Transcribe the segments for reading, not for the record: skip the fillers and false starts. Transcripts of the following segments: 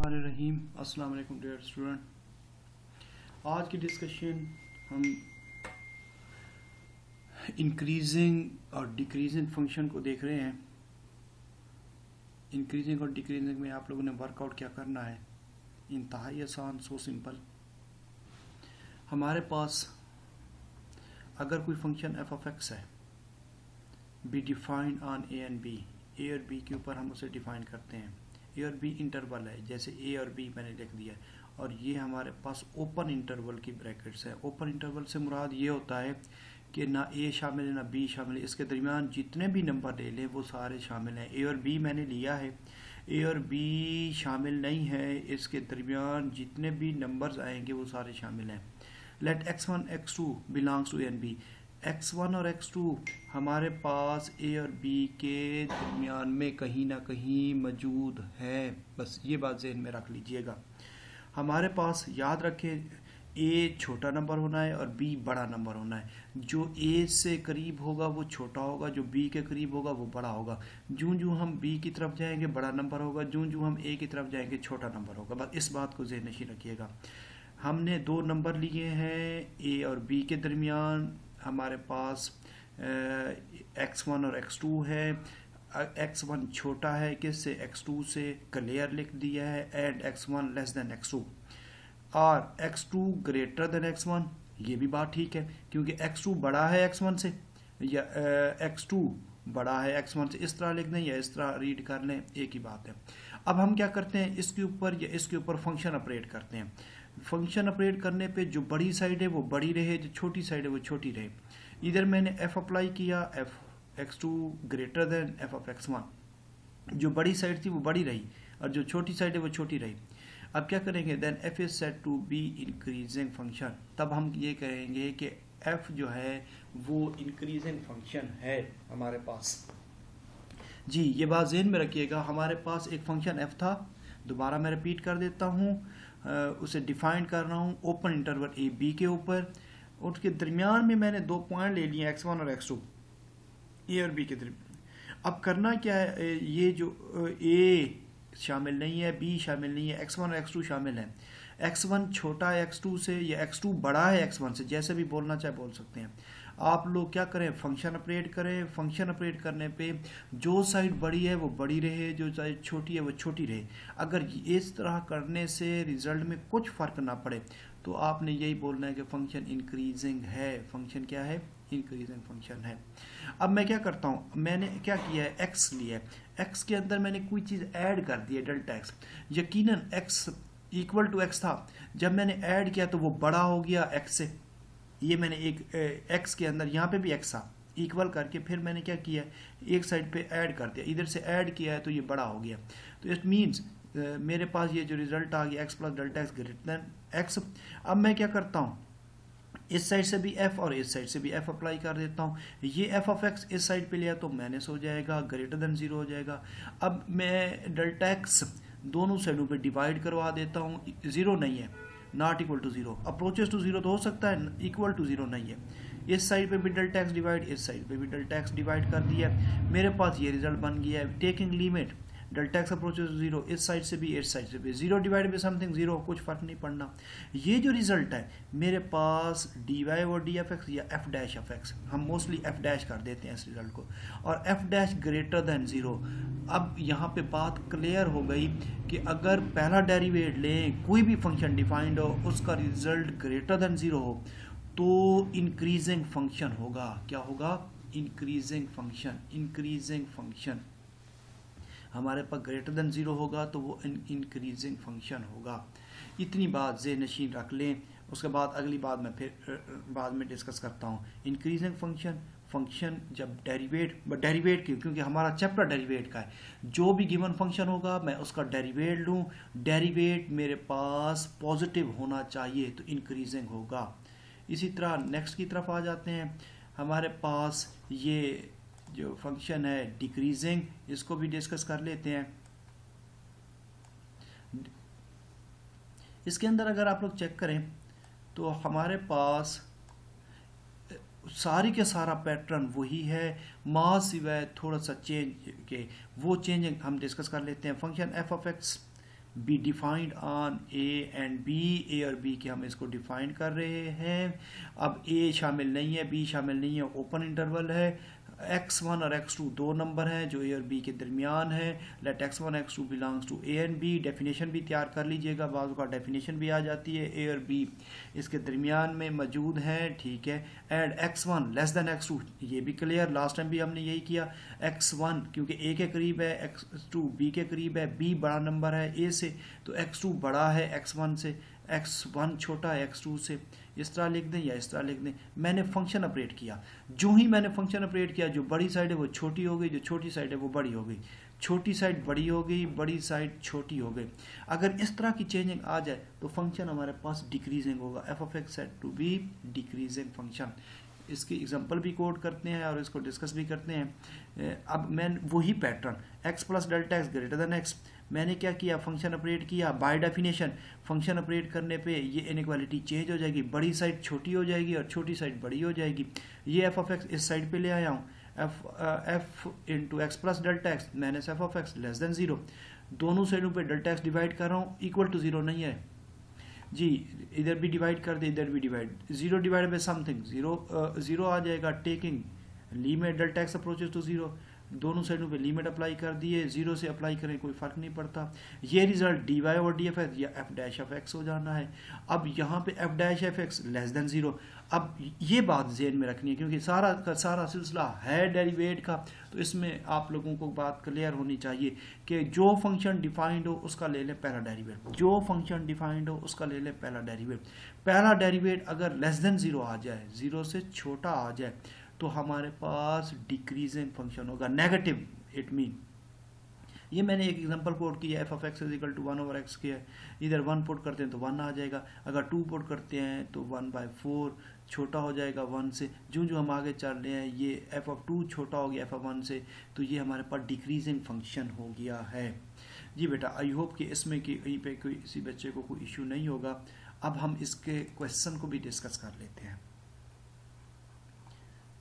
रहीम। अस्सलाम वालेकुम dear student. आज की डिस्कशन हम इंक्रीजिंग और डिक्रीजिंग फंक्शन को देख रहे हैं। इंक्रीजिंग और डिक्रीजिंग में आप लोगों ने वर्कआउट क्या करना है, इंतहाई आसान, सो सिंपल। हमारे पास अगर कोई फंक्शन एफ ऑफ एक्स है, be defined on A and B, A और बी के ऊपर हम उसे डिफाइन करते हैं। ए और बी इंटरवल है, जैसे ए और बी मैंने लिख दिया है, और ये हमारे पास ओपन इंटरवल की ब्रैकेट्स है। ओपन इंटरवल से मुराद ये होता है कि ना ए शामिल है ना बी शामिल है, इसके दरमियान जितने भी नंबर ले लें वो सारे शामिल हैं। ए और बी मैंने लिया है, ए और बी शामिल नहीं है, इसके दरमियान जितने भी नंबर्स आएंगे वो सारे शामिल हैं। Let x1 x2 belongs to A and B. x1 और x2 हमारे पास ए और बी के दरमियान में कहीं ना कहीं मौजूद है, बस ये बात ज़हन में रख लीजिएगा। हमारे पास याद रखें ए छोटा नंबर होना है और बी बड़ा नंबर होना है। जो ए से करीब होगा वो छोटा होगा, जो बी के करीब होगा वो बड़ा होगा। जूं जूं हम बी की तरफ जाएंगे बड़ा नंबर होगा, जूं जूं हम ए की तरफ जाएंगे छोटा नंबर होगा। बस इस बात को ज़हन नशीं रखिएगा। हमने दो नंबर लिए हैं ए और बी के दरमियान, हमारे पास x1 और x2 है। x1 छोटा है किससे, x2 से, क्लियर लिख दिया है, and x1 less than x2 और x2 ग्रेटर देन x1। ये भी बात ठीक है क्योंकि x2 बड़ा है x1 से, या x2 बड़ा है x1 से। इस तरह लिख दें या इस तरह रीड कर लें, एक ही बात है। अब हम क्या करते हैं, इसके ऊपर या इसके ऊपर फंक्शन ऑपरेट करते हैं। फंक्शन ऑपरेट करने पे जो बड़ी साइड है वो बड़ी रहे, जो छोटी साइड है वो छोटी रहे। इधर मैंने f अप्लाई किया, f x2 greater than f of x1। जो बड़ी साइड थी वो बड़ी रही और जो छोटी साइड है वो छोटी रही। अब क्या करेंगे, then f is said to be increasing function. तब हम ये करेंगे कि f जो है वो इंक्रीजिंग फंक्शन है हमारे पास। जी ये बात ज़हन में रखिएगा। हमारे पास एक फंक्शन f था, दोबारा मैं रिपीट कर देता हूँ, उसे डिफाइन कर रहा हूँ ओपन इंटरवल ए बी के ऊपर। उसके दरमियान में मैंने दो पॉइंट ले लिए x1 और x2, ए और बी के दरमियान। अब करना क्या है, ये जो ए शामिल नहीं है, बी शामिल नहीं है, x1 और x2 शामिल है। x1 छोटा है x2 से या x2 बड़ा है x1 से, जैसे भी बोलना चाहे बोल सकते हैं। आप लोग क्या करें, फंक्शन ऑपरेट करें। फंक्शन ऑपरेट करने पे जो साइड बड़ी है वो बड़ी रहे, जो साइड छोटी है वो छोटी रहे। अगर इस तरह करने से रिजल्ट में कुछ फ़र्क ना पड़े तो आपने यही बोलना है कि फंक्शन इंक्रीजिंग है। फंक्शन क्या है, इंक्रीजिंग फंक्शन है। अब मैं क्या करता हूँ, मैंने क्या किया है, x लिया है, x के अंदर मैंने कोई चीज़ ऐड कर दी है, डेल्टा x। यकीनन x इक्वल टू x था, जब मैंने ऐड किया तो वो बड़ा हो गया x से। ये मैंने एक x के अंदर, यहाँ पे भी x था, इक्वल करके फिर मैंने क्या किया, एक साइड पे ऐड कर दिया, इधर से ऐड किया है तो ये बड़ा हो गया। तो इट मीन्स मेरे पास ये जो रिजल्ट आ गया x plus delta x greater than x। अब मैं क्या करता हूँ, इस साइड से भी f और इस साइड से भी f अप्लाई कर देता हूँ। ये f ऑफ x इस साइड पे लिया तो माइनस हो जाएगा, ग्रेटर देन 0 हो जाएगा। अब मैं डेल्टा x दोनों साइडों पे डिवाइड करवा देता हूँ, 0 नहीं है, not equal to 0। Approaches to 0 तो हो सकता है, इक्वल टू 0 नहीं है। इस साइड पे भी डेल्टा x डिवाइड, इस साइड पे भी डेल्टा x डिवाइड कर दिया, मेरे पास ये रिजल्ट बन गया है। Taking limit delta x approaches to 0, इस साइड से भी इस साइड से भी 0 डिवाइड बाई समथिंग 0, कुछ फर्क नहीं पड़ना। ये जो रिजल्ट है मेरे पास dy और डी एफ एक्स या f डैश ऑफ x, हम मोस्टली f डैश कर देते हैं इस रिजल्ट को, और f डैश ग्रेटर देन 0। अब यहाँ पे बात क्लियर हो गई कि अगर पहला डेरिवेट लें, कोई भी फंक्शन डिफाइंड हो, उसका रिजल्ट ग्रेटर देन 0 हो तो इंक्रीजिंग फंक्शन होगा। क्या होगा, इंक्रीजिंग फंक्शन। इंक्रीजिंग फंक्शन हमारे पास ग्रेटर देन 0 होगा तो वो इंक्रीजिंग फंक्शन होगा। इतनी बात ज़हन नशीन रख लें। उसके बाद अगली बात मैं फिर बाद में डिस्कस करता हूँ। इंक्रीजिंग फंक्शन, फंक्शन जब डेरिवेट की, क्योंकि हमारा चैप्टर डेरिवेट का है, जो भी गिवन फंक्शन होगा मैं उसका डेरिवेट लूँ, डेरिवेट मेरे पास पॉजिटिव होना चाहिए तो इंक्रीजिंग होगा। इसी तरह नेक्स्ट की तरफ आ जाते हैं। हमारे पास ये जो फंक्शन है डिक्रीजिंग, इसको भी डिस्कस कर लेते हैं। इसके अंदर अगर आप लोग चेक करें तो हमारे पास सारी के सारा पैटर्न वही है, मास सिवाय थोड़ा सा चेंज के, वो चेंज हम डिस्कस कर लेते हैं। Function f of x be defined on A and B, A और बी के हम इसको डिफाइन कर रहे हैं। अब ए शामिल नहीं है, बी शामिल नहीं है, ओपन इंटरवल है। x1 और x2 दो नंबर हैं जो ए और बी के दरमियान है। Let x1 x2 belongs to A and B. Definition भी तैयार कर लीजिएगा, बाज़ का डेफिनेशन भी आ जाती है, ए और बी इसके दरमियान में मौजूद हैं, ठीक है। And x1 less than x2, ये भी क्लियर, लास्ट टाइम भी हमने यही किया। x1 क्योंकि ए के करीब है, x2 बी के करीब है, बी बड़ा नंबर है ए से, तो x2 बड़ा है x1 से, x1 छोटा है x2 से। इस तरह लिख दें या इस तरह लिख दें। मैंने फंक्शन ऑपरेट किया, जो ही मैंने फंक्शन ऑपरेट किया, जो बड़ी साइड है वो छोटी हो गई, जो छोटी साइड है वो बड़ी हो गई, छोटी साइड बड़ी हो गई, बड़ी साइड छोटी हो गई। अगर इस तरह की चेंजिंग आ जाए तो फंक्शन हमारे पास डिक्रीजिंग होगा। F of x said to be decreasing function. इसकी एग्जांपल भी कोड करते हैं और इसको डिस्कस भी करते हैं। अब मैं वही pattern x plus delta x greater than x, मैंने क्या किया, फंक्शन ऑपरेट किया। बाय डेफिनेशन फंक्शन ऑपरेट करने पे ये इनइक्वालिटी चेंज हो जाएगी, बड़ी साइड छोटी हो जाएगी और छोटी साइड बड़ी हो जाएगी। ये एफ ऑफ एक्स इस साइड पे ले आया हूँ, F into x plus delta x minus F of x less than zero. दोनों साइडों पे डेल्टा एक्स डिवाइड कर रहा हूँ, इक्वल टू जीरो नहीं है जी, इधर भी डिवाइड कर दे, इधर भी divide, zero divide by something zero आ जाएगा। Taking limit delta X approaches to zero, दोनों साइडों पे लिमिट अप्लाई कर दिए, जीरो से अप्लाई करें कोई फर्क नहीं पड़ता। ये रिजल्ट डी वाई और डी एफ एक्स या एफ डैश एफ एक्स हो जाना है। अब यहाँ पे F dash F x less than zero. अब ये बात ज़हन में रखनी है क्योंकि सारा का सारा सिलसिला है डेरिवेट का, तो इसमें आप लोगों को बात क्लियर होनी चाहिए कि जो फंक्शन डिफाइंड हो उसका ले लें पहला डेरिवेट, जो फंक्शन डिफाइंड हो उसका ले लें पहला डेरिवेट। पहला डेरिवेट अगर लेस देन जीरो आ जाए, जीरो से छोटा आ जाए, तो हमारे पास डिक्रीजिंग फंक्शन होगा, नेगेटिव इट मीन। ये मैंने एक एग्जांपल पुट किया, f of x is equal to 1 over x के, इधर 1 पुट करते हैं तो 1 आ जाएगा, अगर 2 पुट करते हैं तो 1/4 छोटा हो जाएगा 1 से। जो जो हम आगे चल रहे हैं ये एफ ऑफ 2 छोटा हो गया एफ ऑफ 1 से, तो ये हमारे पास डिक्रीजिंग फंक्शन हो गया है जी बेटा। आई होप कि इसमें कि कहीं पे कोई किसी बच्चे को कोई इशू नहीं होगा। अब हम इसके क्वेश्चन को भी डिस्कस कर लेते हैं।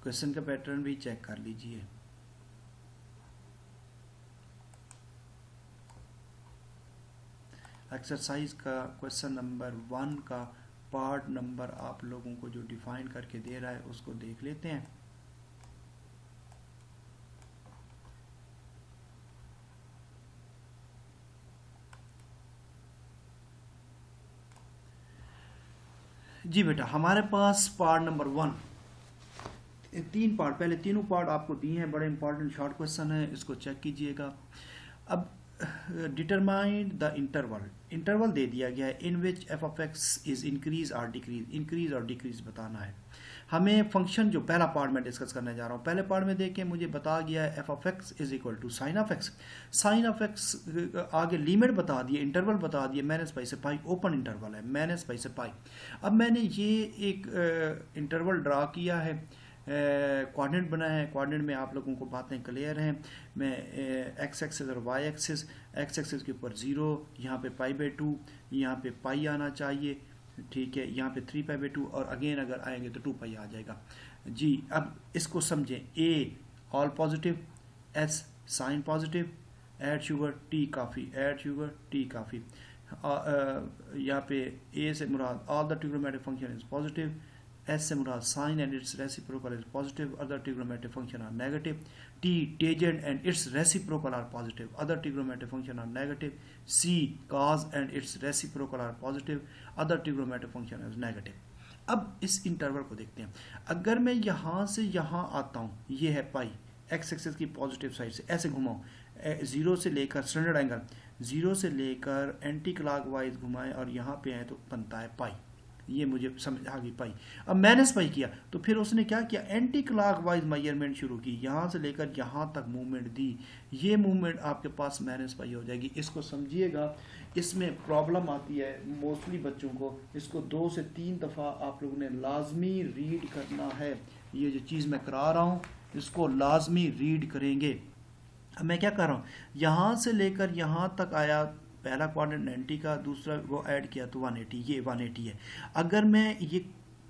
क्वेश्चन का पैटर्न भी चेक कर लीजिए। एक्सरसाइज का क्वेश्चन नंबर 1 का पार्ट नंबर आप लोगों को जो डिफाइन करके दे रहा है उसको देख लेते हैं। जी बेटा, हमारे पास पार्ट नंबर 1 तीन पार्ट, पहले तीनों पार्ट आपको दिए हैं, बड़े इंपॉर्टेंट शॉर्ट क्वेश्चन है, इसको चेक कीजिएगा। अब डिटरमाइन द इंटरवल, इंटरवल दे दिया गया है in which F of x is increase और डिक्रीज, इंक्रीज और डिक्रीज बताना है हमें। फंक्शन जो पहला पार्ट में डिस्कस करने जा रहा हूँ, पहले पार्ट में देखिए मुझे बता गया है f of x is equal to sine of x. Sine of x आगे लिमिट बता दिए, इंटरवल बता दिए, माइनस पाई से पाई, ओपन इंटरवल है, माइनस पाई से पाई। अब मैंने ये एक इंटरवल ड्रा किया है, कोऑर्डिनेट बनाया है, कोऑर्डिनेट में आप लोगों को बातें क्लियर हैं। मैं एक्स एक्सिस और वाई एक्सिस, एक्स एक्सिस के ऊपर 0, यहाँ पे π/2, यहाँ पे पाई आना चाहिए, ठीक है, यहाँ पे 3π/2 और अगेन अगर आएंगे तो 2π आ जाएगा जी। अब इसको समझें, A all positive, S sine positive, add sugar tea coffee, add sugar tea coffee. यहाँ पे ए से मुराद all the trigonometric function is positive, S से मुराद sine and its reciprocal is positive, other trigonometric function are negative. T tangent and its reciprocal are positive, other trigonometric function are negative. C cos and its reciprocal are positive, other trigonometric function is negative. अब इस interval को देखते हैं। अगर मैं यहाँ से यहाँ आता हूँ, ये है पाई, एक्स एक्सिस की पॉजिटिव साइड से ऐसे घुमाऊँ, 0 से लेकर स्टैंडर्ड एंगल 0 से लेकर एंटी क्लॉकवाइज घुमाएं और यहाँ पे आए तो बनता है पाई। ये मुझे समझ आ गई पाई। अब माइनस पाई किया तो फिर उसने क्या किया, एंटी क्लॉकवाइज मेजरमेंट शुरू की, यहाँ से लेकर यहाँ तक मूवमेंट दी, ये मूवमेंट आपके पास माइनस पाई हो जाएगी। इसको समझिएगा, इसमें प्रॉब्लम आती है मोस्टली बच्चों को, इसको 2 से 3 दफ़ा आप लोगों ने लाजमी रीड करना है। ये जो चीज़ मैं करा रहा हूँ इसको लाजमी रीड करेंगे। अब मैं क्या कर रहा हूँ, यहाँ से लेकर यहाँ तक आया, पहला क्वाड्रेंट 90 का, दूसरा वो ऐड किया तो 180, ये 180 है। अगर मैं ये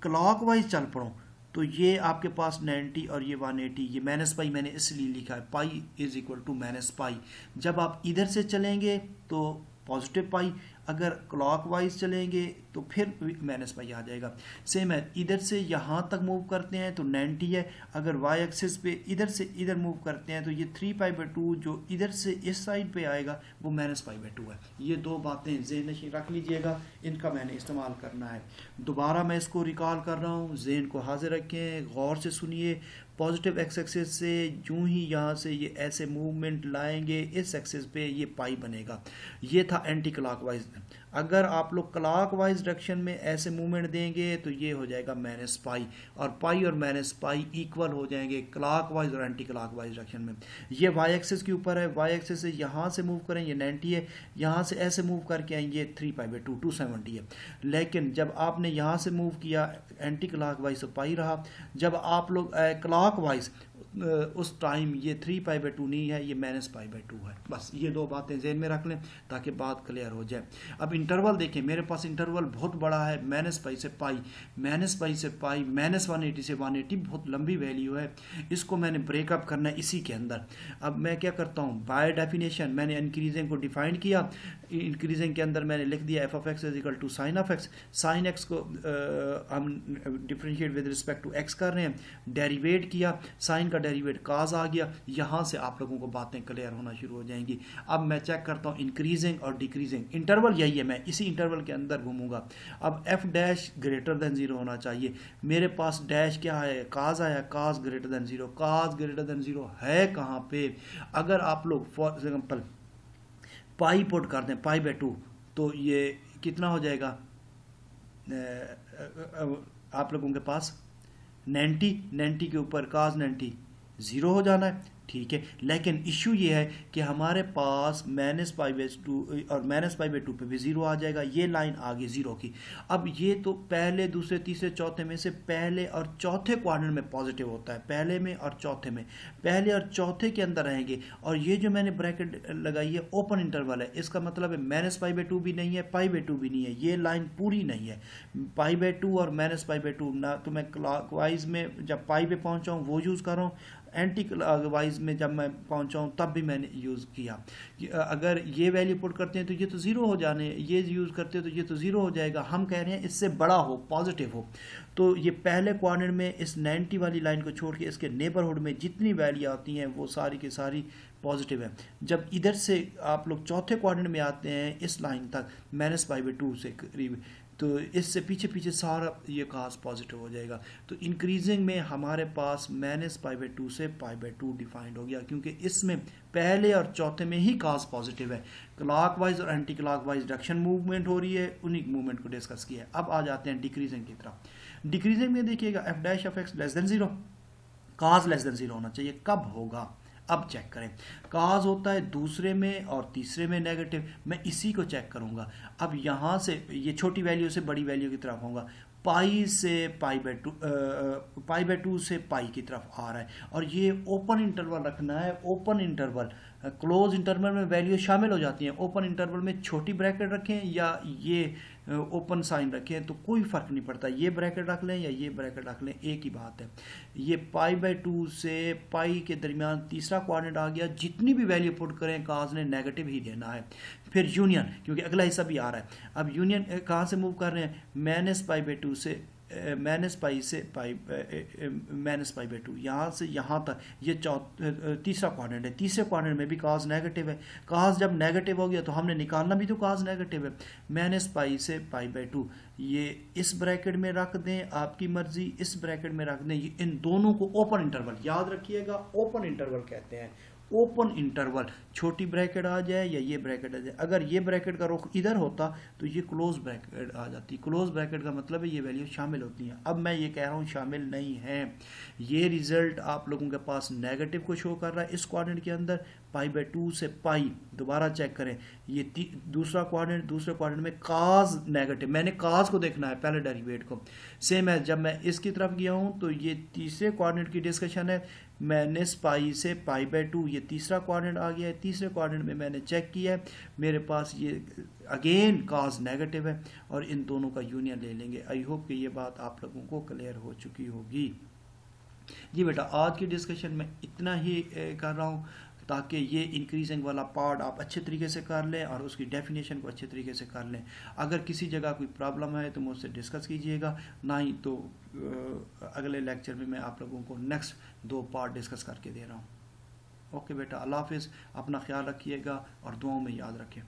क्लॉकवाइज चल पड़ूँ तो ये आपके पास 90 और ये 180, ये माइनस पाई मैंने इसलिए लिखा है, pi is equal to minus pi. जब आप इधर से चलेंगे तो पॉजिटिव पाई, अगर क्लॉकवाइज चलेंगे तो फिर माइनस पाई आ जाएगा। सेम है, इधर से यहाँ तक मूव करते हैं तो 90 है, अगर वाई एक्सिस पे इधर से इधर मूव करते हैं तो ये 3π/2 जो इधर से इस साइड पे आएगा वो -π/2 है। ये दो बातें ज़हन नशीं रख लीजिएगा, इनका मैंने इस्तेमाल करना है। दोबारा मैं इसको रिकॉल कर रहा हूँ, ज़हन को हाजिर रखें, गौर से सुनिए। पॉजिटिव एक्स एक्सिस से यूं ही यहाँ से ये ऐसे मूवमेंट लाएंगे, इस एक्सिस पे ये पाई बनेगा। ये था एंटी क्लॉकवाइज। अगर आप लोग क्लॉकवाइज डायरेक्शन में ऐसे मूवमेंट देंगे तो ये हो जाएगा -पाई, और पाई और -पाई इक्वल हो जाएंगे क्लॉकवाइज और एंटी क्लॉकवाइज डायरेक्शन में। ये वाई एक्सिस के ऊपर है, वाई एक्सिस से यहाँ से मूव करें ये 90 है, यहाँ से ऐसे मूव करके आएंगे 3π/2 270 है। लेकिन जब आपने यहाँ से मूव किया एंटी क्लॉकवाइज तो पाई रहा, जब आप लोग क्लॉकवाइज उस टाइम ये 3π/2 नहीं है, ये -π/2 है। बस ये दो बातें ज़हन में रख लें ताकि बात क्लियर हो जाए। अब इंटरवल देखें, मेरे पास इंटरवल बहुत बड़ा है, -π से पाई, -π से पाई, -180 से 180, बहुत लंबी वैल्यू है। इसको मैंने ब्रेकअप करना है इसी के अंदर। अब मैं क्या करता हूँ, बाय डेफिनेशन मैंने इंक्रीजिंग को डिफाइन किया। इंक्रीजिंग के अंदर मैंने लिख दिया f(x) = sin of x। sin x को हम differentiate with respect to x कर रहे हैं, डेरिवेट किया, साइन का डेरिवेट काज आ गया। यहाँ से आप लोगों को बातें क्लियर होना शुरू हो जाएंगी। अब मैं चेक करता हूँ इंक्रीजिंग और डिक्रीजिंग, इंटरवल यही है, मैं इसी इंटरवल के अंदर घूमूंगा। अब f' > 0 होना चाहिए। मेरे पास डैश क्या है, काज आया, काज > 0, काज > 0 है कहाँ पे? अगर आप लोग फॉर एग्जाम्पल पाई पुट कर दें π/2 तो ये कितना हो जाएगा आप लोगों के पास 90 के ऊपर cos 90 0 हो जाना है, ठीक है। लेकिन इशू ये है कि हमारे पास -π/2 और -π/2 पे भी 0 आ जाएगा, ये लाइन आ गई 0 की। अब ये तो पहले, दूसरे, तीसरे, चौथे में से पहले और चौथे क्वाड्रेंट में पॉजिटिव होता है, पहले में और चौथे में, पहले और चौथे के अंदर रहेंगे। और ये जो मैंने ब्रैकेट लगाई है ओपन इंटरवल है, इसका मतलब है -π/2 भी नहीं है, π/2 भी नहीं है, ये लाइन पूरी नहीं है। π/2 और -π/2 ना तो मैं क्लॉकवाइज में जब पाई पे पहुंचाऊँ वो यूज़ कर रहा हूँ, एंटी क्लॉकवाइज में जब मैं पहुंचा हूँ तब भी मैंने यूज़ किया। अगर ये वैल्यू पुट करते हैं तो ये तो 0 हो जाने, ये यूज़ करते हैं तो ये तो 0 हो जाएगा। हम कह रहे हैं इससे बड़ा हो, पॉजिटिव हो। तो ये पहले क्वाड्रेंट में इस 90 वाली लाइन को छोड़ के इसके नेबरहुड में जितनी वैल्यू आती हैं वो सारी की सारी पॉजिटिव है। जब इधर से आप लोग चौथे क्वाड्रेंट में आते हैं इस लाइन तक -π/2 से करीब, तो इससे पीछे पीछे सारा ये काज पॉजिटिव हो जाएगा। तो इंक्रीजिंग में हमारे पास -π/2 से π/2 डिफाइंड हो गया, क्योंकि इसमें पहले और चौथे में ही काज पॉजिटिव है। क्लॉकवाइज और एंटी क्लॉकवाइज डायरेक्शन मूवमेंट हो रही है, उन्हीं मूवमेंट को डिस्कस किया है। अब आ जाते हैं डिक्रीजिंग की तरफ। डिक्रीजिंग में देखिएगा f' x < 0, काज < 0 होना चाहिए। कब होगा? अब चेक करें, काज होता है दूसरे में और तीसरे में नेगेटिव, मैं इसी को चेक करूंगा। अब यहाँ से ये छोटी वैल्यू से बड़ी वैल्यू की तरफ होगा, पाई से π/2 से पाई की तरफ आ रहा है, और ये ओपन इंटरवल रखना है। ओपन इंटरवल, क्लोज इंटरवल में वैल्यू शामिल हो जाती हैं। ओपन इंटरवल में छोटी ब्रैकेट रखें या ये ओपन साइन रखें तो कोई फ़र्क नहीं पड़ता, ये ब्रैकेट रख लें या ये ब्रैकेट रख लें, एक ही बात है। ये π/2 से पाई के दरमियान तीसरा क्वाड्रेंट आ गया, जितनी भी वैल्यू पुट करें काज ने नेगेटिव ही देना है। फिर यूनियन, क्योंकि अगला हिस्सा भी आ रहा है। अब यूनियन कहाँ से मूव कर रहे हैं? -π/2 से -π से -π/2, यहाँ से यहाँ तक ये तीसरा क्वाड्रेंट है। तीसरे क्वाड्रेंट में भी काज नेगेटिव है। काज जब नेगेटिव हो गया तो हमने निकालना भी तो काज नेगेटिव है। -π से π/2 ये इस ब्रैकेट में रख दें, आपकी मर्जी, इस ब्रैकेट में रख दें। इन दोनों को ओपन इंटरवल याद रखिएगा, ओपन इंटरवल कहते हैं। ओपन इंटरवल, छोटी ब्रैकेट आ जाए या ये ब्रैकेट आ जाए, अगर ये ब्रैकेट का रुख इधर होता तो ये क्लोज ब्रैकेट आ जाती। क्लोज ब्रैकेट का मतलब है ये वैल्यू शामिल होती हैं। अब मैं ये कह रहा हूँ शामिल नहीं है। ये रिजल्ट आप लोगों के पास नेगेटिव को शो कर रहा है इस क्वाड्रेंट के अंदर, π/2 से पाई। दोबारा चेक करें, ये दूसरा क्वाड्रेंट, दूसरे क्वाड्रेंट में काज नेगेटिव, मैंने काज को देखना है पहले डेरिवेट को। सेम है, जब मैं इसकी तरफ गया हूँ तो ये तीसरे क्वाड्रेंट की डिस्कशन है, -π से π/2 ये तीसरा क्वाड्रेंट आ गया है। तीसरे क्वाड्रेंट में मैंने चेक किया है, मेरे पास ये अगेन काज नेगेटिव है, और इन दोनों का यूनियन ले लेंगे। आई होप कि ये बात आप लोगों को क्लियर हो चुकी होगी। जी बेटा, आज की डिस्कशन में इतना ही कर रहा हूँ ताकि ये इंक्रीजिंग वाला पार्ट आप अच्छे तरीके से कर लें और उसकी डेफिनेशन को अच्छे तरीके से कर लें। अगर किसी जगह कोई प्रॉब्लम है तो मुझसे डिस्कस कीजिएगा, ना ही तो अगले लेक्चर में मैं आप लोगों को नेक्स्ट 2 पार्ट डिस्कस करके दे रहा हूँ। ओके बेटा, अल्लाह हाफिज़, अपना ख्याल रखिएगा और दुआओं में याद रखें।